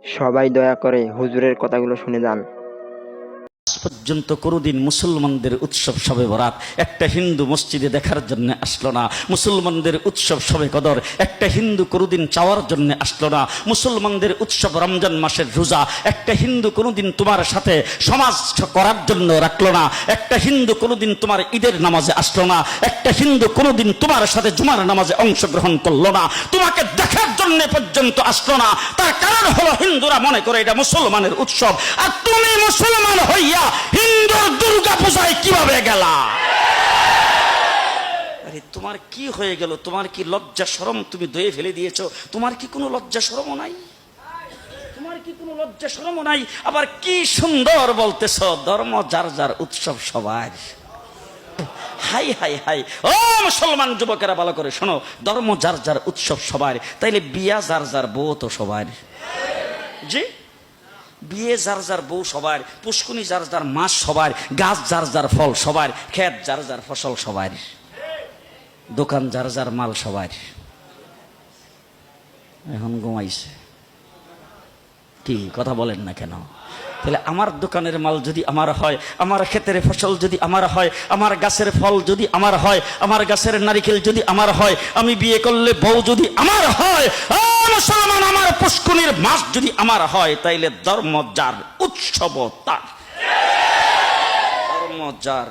সবাই দয়া করে হুজুরের কথাগুলো শুনে যান। পর্যন্ত কোনোদিন মুসলমানদের উৎসব শবে বরাত একটা হিন্দু মসজিদে দেখার জন্য আসলো না। মুসলমানদের উৎসব শবে কদর একটা হিন্দু কোনোদিন চাওয়ার জন্য আসলো না। মুসলমানদের উৎসব রমজান মাসের রোজা একটা হিন্দু কোনোদিন তোমার সাথে সমাজ করার জন্য রাখলো না। একটা হিন্দু কোনোদিন তোমার ঈদের নামাজে আসলো না। একটা হিন্দু কোনোদিন তোমার সাথে জুমার নামাজে অংশগ্রহণ করলো না, তোমাকে দেখার জন্য পর্যন্ত আসলো না। তার কারণ হলো হিন্দুরা মনে করে এটা মুসলমানের উৎসব, আর তুমি মুসলমান হইয়া হিন্দুর দুর্গা পূজায় কিভাবে গেলা? আরে তোমার কি হয়ে গেল? তোমার কি লজ্জা শরম তুমি দয়ে ফেলে দিয়েছো? তোমার কি কোনো লজ্জা শরমও নাই? তোমার কি কোনো লজ্জা শরমও নাই? আবার কি সুন্দর বলতেছ, ধর্ম যার যার উৎসব সবার। হাই হাই হাই, ও মুসলমান যুবকেরা ভালো করে শোনো, ধর্ম যার যার উৎসব সবার, তাইলে বিয়া যার যার বউ তো সবার। জি, বিয়ে যার যার বউ সবার, পুষ্কুনি যার যার মাস সবার, গাছ যার যার ফল সবার, ক্ষেত যার যার ফসল সবার, দোকান যার যার মাল সবার। এখন ঘুমাইছে কি কথা বলেন না কেন? তাহলে আমার দোকানের মাল যদি আমার হয়, আমার ক্ষেতের ফসল যদি আমার হয়, আমার গাছের ফল যদি আমার হয়, আমার গাছের নারিকেল যদি আমার হয়, আমি বিয়ে করলে বউ যদি আমার হয়, মুসলমান আমার পুষ্কুনির মাস যদি আমার হয়, তাইলে ধর্ম যার উৎসব তার। ধর্ম যার